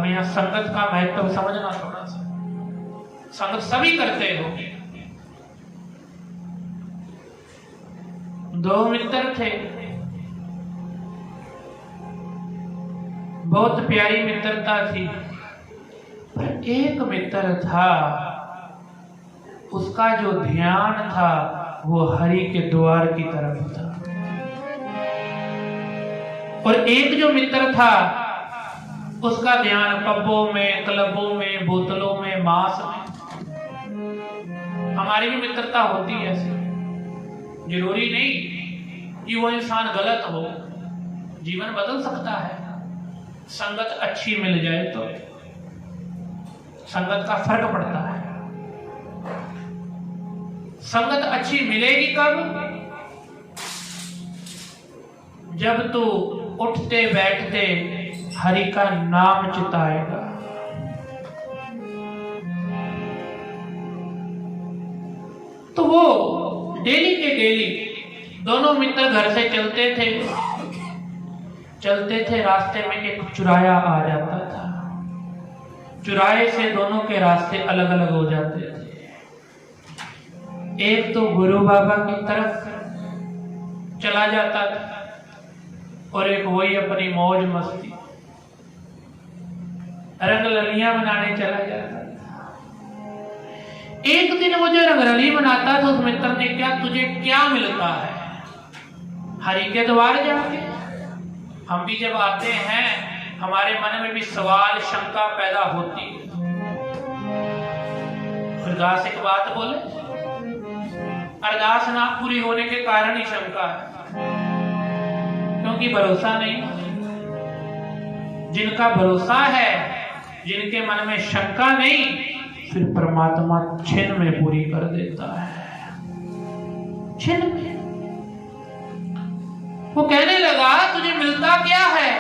यहाँ संगत का महत्व समझना थोड़ा सा। संगत सभी करते हो। दो मित्र थे, बहुत प्यारी मित्रता थी, पर एक मित्र था, उसका जो ध्यान था वो हरि के द्वार की तरफ था, और एक जो मित्र था उसका ध्यान पब्बों में, क्लबों में, बोतलों में, मांस में। हमारी भी मित्रता होती है ऐसी। जरूरी नहीं कि वो इंसान गलत हो, जीवन बदल सकता है। संगत अच्छी मिल जाए तो संगत का फर्क पड़ता है। संगत अच्छी मिलेगी कब? जब तू उठते बैठते हरि का नाम चिताएगा। तो वो डेली के डेली दोनों मित्र घर से चलते थे, रास्ते में एक चुराया आ जाता था। चुराहे से दोनों के रास्ते अलग अलग हो जाते थे। एक तो गुरु बाबा की तरफ चला जाता था और एक वही अपनी मौज मस्ती रंग ललियां बनाने चला जाता था। एक दिन वो जो रंगरली बनाता था, उस मित्र ने क्या, तुझे क्या मिलता है हरि के द्वार जाके? हम भी जब आते हैं हमारे मन में भी सवाल शंका पैदा होती है। अरदास एक बात बोले, अरदास ना पूरी होने के कारण ही शंका है, क्योंकि भरोसा नहीं। जिनका भरोसा है, जिनके मन में शंका नहीं, फिर परमात्मा छिन में पूरी कर देता है। छिन में। वो कहने लगा तुझे मिलता क्या है?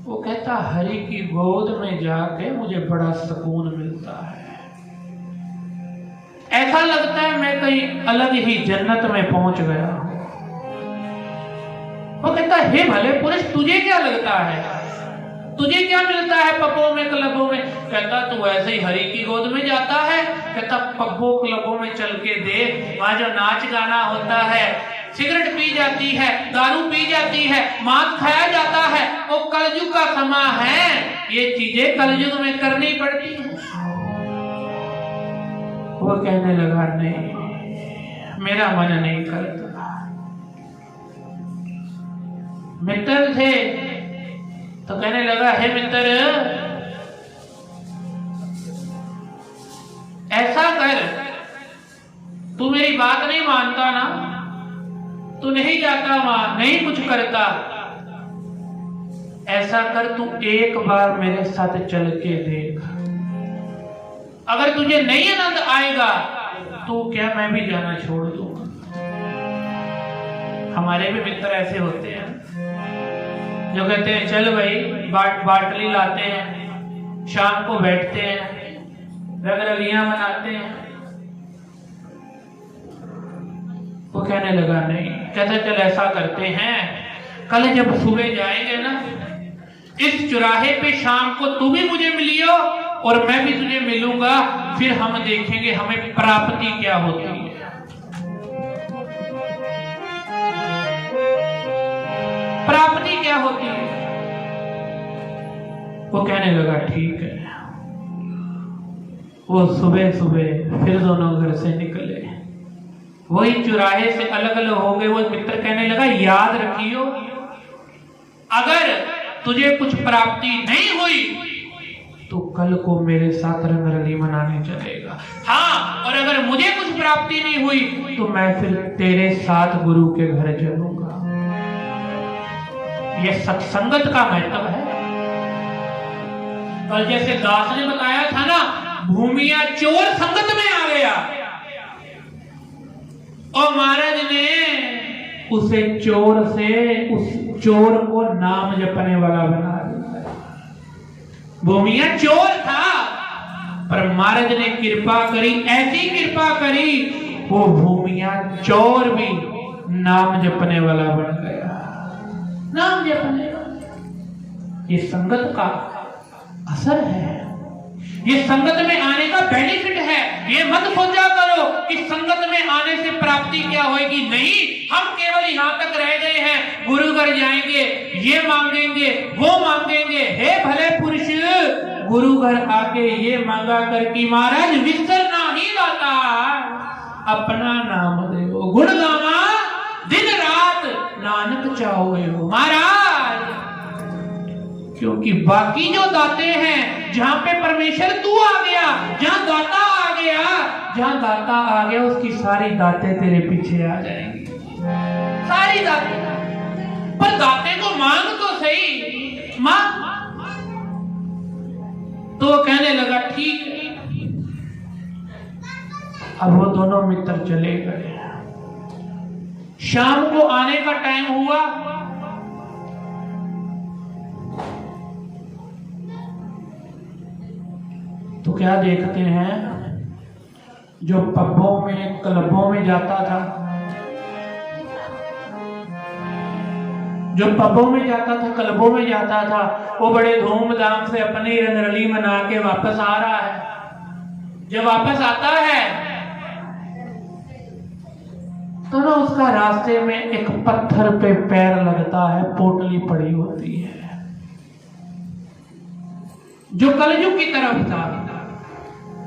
वो कहता हरि की गोद में जाके मुझे बड़ा सुकून मिलता है। ऐसा लगता है मैं कहीं अलग ही जन्नत में पहुंच गया हूं। वो कहता हे भले पुरुष, तुझे क्या लगता है? तुझे क्या मिलता है पब्बों में, क्लबों में? कहता तू ऐसे ही हरि की गोद में जाता है। कहता पब्बों क्लबों में चल के देख, वहां जो नाच गाना होता है, सिगरेट पी जाती है, दारू पी जाती है, मांस खाया जाता है, वो कलयुग का समा है। ये चीजें कलयुग में करनी पड़ती है। वो कहने लगा नहीं, मेरा मन नहीं करता। मित्र थे तो कहने लगा हे मित्र, ऐसा कर, तू मेरी बात नहीं मानता ना, तू नहीं जाता वहां, नहीं कुछ करता। ऐसा कर, तू एक बार मेरे साथ चल के देख। अगर तुझे नहीं आनंद आएगा तो क्या मैं भी जाना छोड़ दूंगा। हमारे भी मित्र ऐसे होते हैं जो कहते हैं चल भाई, बाटली लाते हैं, शाम को बैठते हैं, रंगरलियां मनाते हैं। वो कहने लगा नहीं। कहते चल ऐसा करते हैं, कल जब सुबह जाएंगे ना, इस चौराहे पे शाम को तू भी मुझे मिलियो और मैं भी तुझे मिलूंगा, फिर हम देखेंगे हमें प्राप्ति क्या होती है। प्राप्ति क्या होती है? वो कहने लगा ठीक है। वो सुबह सुबह फिर दोनों घर से निकले, वही चौराहे से अलग अलग हो गए। वो मित्र कहने लगा याद रखियो, अगर तुझे कुछ प्राप्ति नहीं हुई तो कल को मेरे साथ रंगरली मनाने चलेगा। हाँ, और अगर मुझे कुछ प्राप्ति नहीं हुई तो मैं फिर तेरे साथ गुरु के घर चलूंगा। यह सत्संगत का महत्व है। कल जैसे दास ने बताया था ना, भूमिया चोर संगत में आ गया और महाराज ने उसे चोर से, उस चोर को नाम जपने वाला बना दिया। भूमिया चोर था, पर महाराज ने कृपा करी, ऐसी कृपा करी, वो भूमिया चोर भी नाम जपने वाला बन गया। नाम जपने वाला, ये संगत का असर है, ये संगत में आने का बेनिफिट है। ये मत सोचा करो कि संगत में आने से प्राप्ति क्या होगी, नहीं। हम केवल यहाँ तक रह गए हैं, गुरु घर जाएंगे, ये मांगेंगे, वो मांगेंगे। हे भले पुरुष, गुरु घर आके ये मांगा कर कि महाराज विसरना ही लाता, अपना नाम देवो, गुण गावा दिन रात, नानक चाहो हो महाराज। क्योंकि बाकी जो दाते हैं, जहां पे परमेश्वर तू आ गया, जहां दाता आ गया, जहां दाता आ गया, उसकी सारी दाते तेरे पीछे आ जाएंगी, सारी दाते। पर दाते को मांग तो सही, मांग। तो वो कहने लगा ठीक है। अब वो दोनों मित्र चले गए। शाम को आने का टाइम हुआ। तो क्या देखते हैं, जो पब्बों में क्लबों में जाता था, जो पब्बों में जाता था, क्लबों में जाता था, वो बड़े धूमधाम से अपनी रंगरली मना के वापस आ रहा है। जब वापस आता है तो ना उसका रास्ते में एक पत्थर पे पैर लगता है, पोटली पड़ी होती है। जो कलयुग की तरफ था,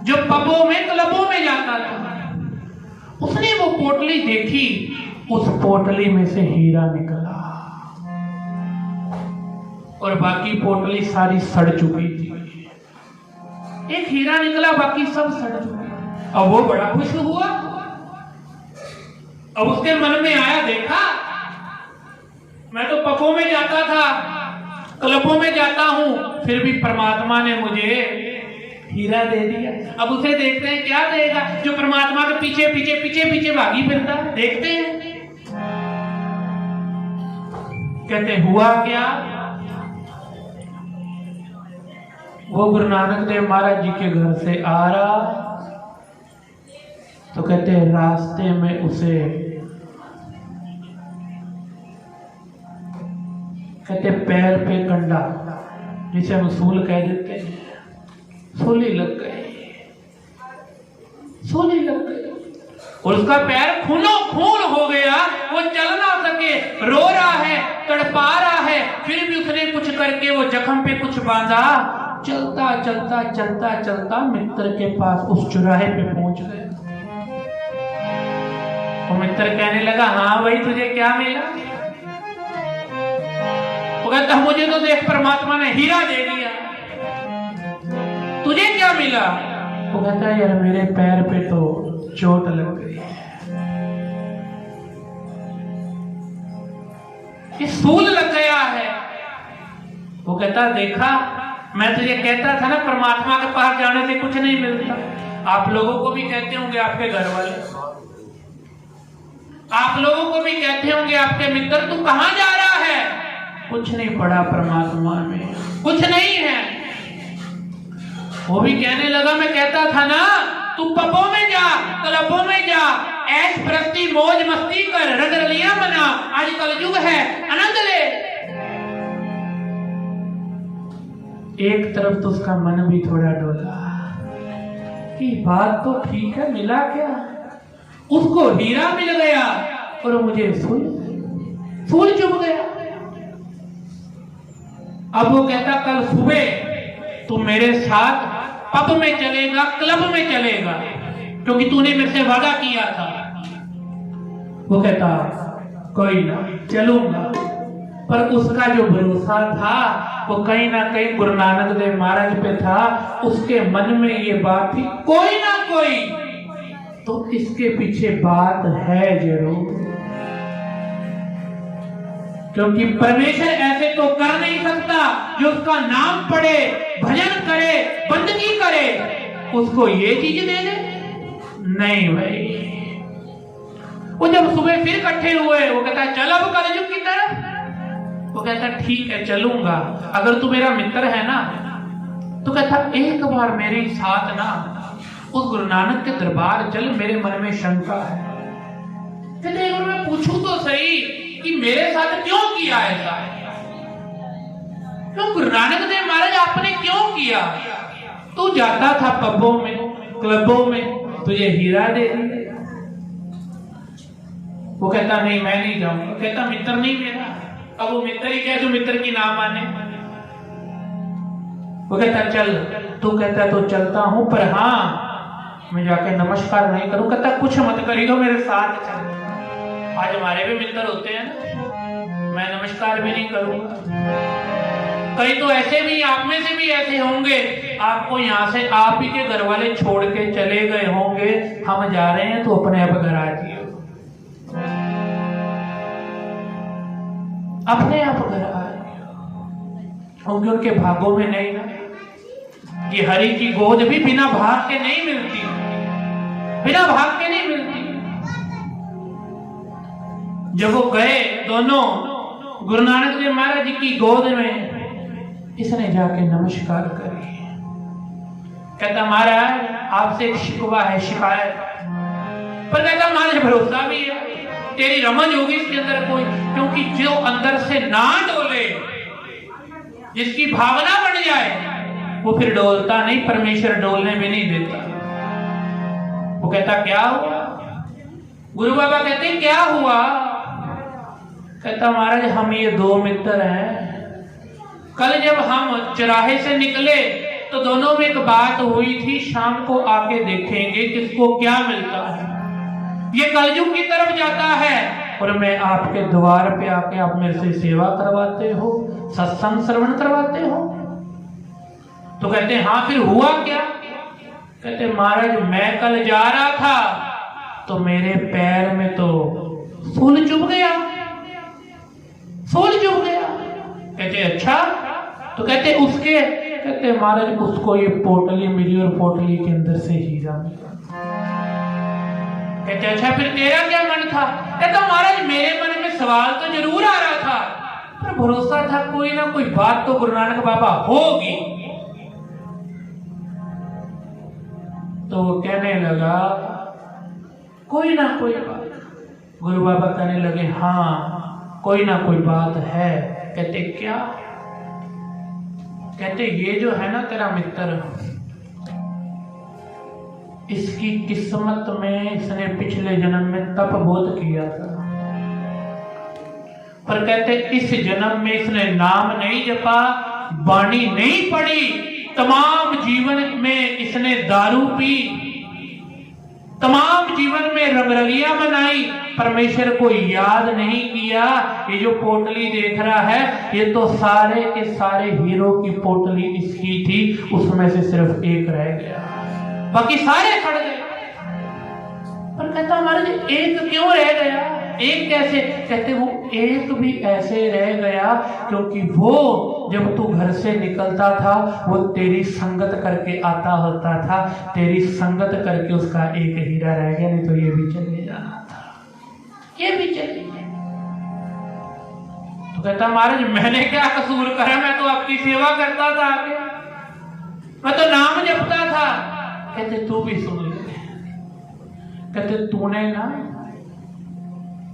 जो पबों में क्लबों में जाता था, उसने वो पोटली देखी। उस पोटली में से हीरा निकला और बाकी पोटली सारी सड़ चुकी थी। एक हीरा निकला, बाकी सब सड़ चुके। अब वो बड़ा खुश हुआ। अब उसके मन में आया, देखा मैं तो पबों में जाता था, क्लबों में जाता हूं, फिर भी परमात्मा ने मुझे हीरा दे दिया। अब उसे देखते हैं क्या देगा, जो परमात्मा के पीछे पीछे पीछे पीछे भागी फिरता। देखते हैं, कहते हुआ क्या। वो गुरु नानक देव महाराज जी के घर से आ रहा, तो कहते हैं रास्ते में उसे, कहते पैर पे कंडा, जिसे हम सूल कह देते हैं, सूली लग गई, सूली लग गई और उसका पैर खूनो खून हो गया। वो चल ना सके, रो रहा है, तड़पा रहा है, फिर भी उसने कुछ करके वो जख्म पे कुछ बांधा। चलता चलता चलता चलता मित्र के पास उस चौराहे पे पहुंच गए। वो मित्र कहने लगा, हाँ भाई तुझे क्या मिला। वो कहता, मुझे तो देख परमात्मा ने हीरा दे दिया, तुझे क्या मिला। वो कहता है, यार मेरे पैर पे तो चोट लग गई, ये सूल लग गया है। वो कहता, देखा मैं तुझे कहता था ना, परमात्मा के पास जाने से कुछ नहीं मिलता। आप लोगों को भी कहते होंगे आपके घर वाले, आप लोगों को भी कहते होंगे आपके मित्र, तू कहां जा रहा है। कुछ नहीं पड़ा परमात्मा में, कुछ नहीं है। वो भी कहने लगा, मैं कहता था ना तू पबों में जा, क्लबों में जा, ऐश प्रस्ती मौज मस्ती कर, रंगरलियां मना, आज कलयुग है, आनंद ले। एक तरफ तो उसका मन भी थोड़ा डोला कि बात तो ठीक है, मिला क्या, उसको हीरा मिल गया और मुझे फूल चुभ गया। अब वो कहता, कल सुबह तू मेरे साथ पब में चलेगा, क्लब में चलेगा, क्योंकि तूने मेरे से वादा किया था। वो कहता, कोई ना चलूंगा। पर उसका जो भरोसा था वो कहीं ना कहीं गुरु नानक देव महाराज पे था। उसके मन में ये बात थी, कोई ना कोई तो इसके पीछे बात है जरूर, क्योंकि परमेश्वर ऐसे तो कर नहीं सकता जो उसका नाम पढ़े, भजन करे, बंदगी करे, उसको ये चीज दे दे। नहीं भाई। वो जब सुबह फिर इकट्ठे हुए, वो कहता है चल अब कलयुग की तरफ। वो कहता है ठीक है चलूंगा, अगर तू मेरा मित्र है ना। तो कहता एक बार मेरे साथ ना उस गुरु नानक के दरबार चल, मेरे मन में शंका है। कहते एक बार मैं पूछूं तो सही कि मेरे साथ क्यों किया ऐसा। तो गुरु नानक देव महाराज आपने क्यों किया? तू जाता था पबों में, क्लबों में, तुझे हीरा दे दिया। वो कहता नहीं मैं नहीं जाऊंगा। कहता मित्र नहीं मेरा। अब वो मित्र ही क्या जो मित्र की ना माने। वो कहता चल। तू कहता तो चलता हूं, पर हाँ मैं जाके नमस्कार नहीं करूं। कहता कुछ मत करियो, मेरे साथ चल। आज हमारे भी मित्र होते हैं ना, मैं नमस्कार भी नहीं करूंगा। कई तो ऐसे भी, आप में से भी ऐसे होंगे, आपको यहाँ से आप ही के घर वाले छोड़ के चले गए होंगे, हम जा रहे हैं तो अपने आप घर आ जाइए, अपने आप घर आ होंगे। उनके भागों में नहीं ना, ये हरि की गोद भी बिना भाग के नहीं मिलती, बिना भाग के नहीं मिलती। जब वो गए दोनों गुरु नानक देव महाराज जी की गोद में, इसने जाके नमस्कार करी। कहता महाराज आपसे एक शिकवा है, शिकायत। पर कहता महाराज भरोसा भी है, तेरी रमन होगी इसके अंदर कोई, क्योंकि जो अंदर से ना डोले, जिसकी भावना बन जाए, वो फिर डोलता नहीं, परमेश्वर डोलने भी नहीं देता। वो कहता क्या हुआ? गुरु बाबा कहते क्या हुआ? कहता महाराज हम ये दो मित्र हैं, कल जब हम चौराहे से निकले तो दोनों में एक बात हुई थी, शाम को आके देखेंगे किसको क्या मिलता है। ये कलयुग की तरफ जाता है और मैं आपके द्वार पे आके आप मेरे से सेवा करवाते हो, सत्संग श्रवण करवाते हो। तो कहते हाँ फिर हुआ क्या? कहते महाराज मैं कल जा रहा था तो मेरे पैर में तो फूल चुभ गया, फूल चुभ गया। कहते अच्छा? तो कहते उसके, कहते महाराज उसको ये पोटली मिली और पोटली के अंदर से हीरा मिला। कहते अच्छा फिर तेरा क्या मन था? कहता महाराज मेरे मन में सवाल तो जरूर आ रहा था, पर भरोसा था कोई ना कोई बात तो गुरु नानक बाबा होगी। तो वो कहने लगा कोई ना कोई बात। गुरु बाबा कहने लगे हाँ कोई ना कोई बात है। कहते क्या? कहते ये जो है ना तेरा मित्र, इसकी किस्मत में इसने पिछले जन्म में तप बहुत किया था, पर कहते इस जन्म में इसने नाम नहीं जपा, वाणी नहीं पढ़ी, तमाम जीवन में इसने दारू पी, तमाम जीवन में रंगरलियां बनाई, परमेश्वर को याद नहीं किया। ये जो पोटली देख रहा है ये तो सारे के सारे हीरो की पोटली इसकी थी, उसमें से सिर्फ एक रह गया, बाकी सारे सड़ गए। पर कहता महाराज एक क्यों रह गया? एक कैसे? कहते वो एक भी ऐसे रह गया क्योंकि वो जब तू घर से निकलता था वो तेरी संगत करके आता होता था, तेरी संगत करके उसका एक हीरा रह गया, नहीं तो ये भी चले जाना था, ये भी चले जाए। तो कहता महाराज मैंने क्या कसूर करा? मैं तो आपकी सेवा करता था, आगे मैं तो नाम जपता था। कहते तू भी सुन ले। कहते तूने ना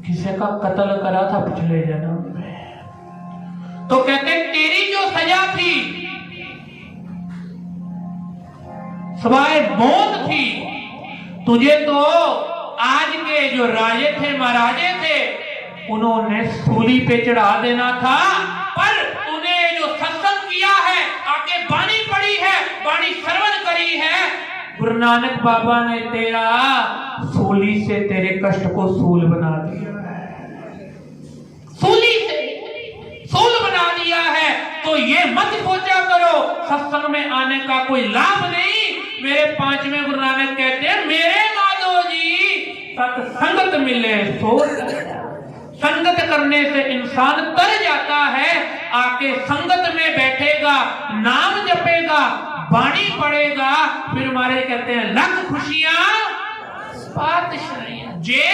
किसी का कत्ल करा था पिछले जन्म में, तो कहते तेरी जो सजा थी सवाए मौत थी, तुझे तो आज के जो राजे थे, महाराजे थे, उन्होंने सूली पे चढ़ा देना था, पर तूने जो सत्संग किया है, आके वाणी पढ़ी है, वाणी श्रवण करी है, गुरु नानक बाबा ने तेरा सूली से तेरे कष्ट को सूल बना दिया है, सूली से सूल बना दिया है। तो ये मत सोचा करो सत्संग में आने का कोई लाभ नहीं। मेरे पांचवें गुरु नानक कहते हैं मेरे माधो जी सत्संगत मिले सो, संगत करने से इंसान तर जाता है। आके संगत में बैठेगा, नाम जपेगा, वाणी पढ़ेगा, फिर हमारे कहते हैं लख खुशियां पातशाहियां जे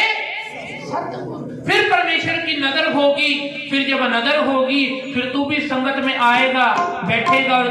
सतगुरु। फिर परमेश्वर की नजर होगी, फिर जब नजर होगी फिर तू भी संगत में आएगा, बैठेगा और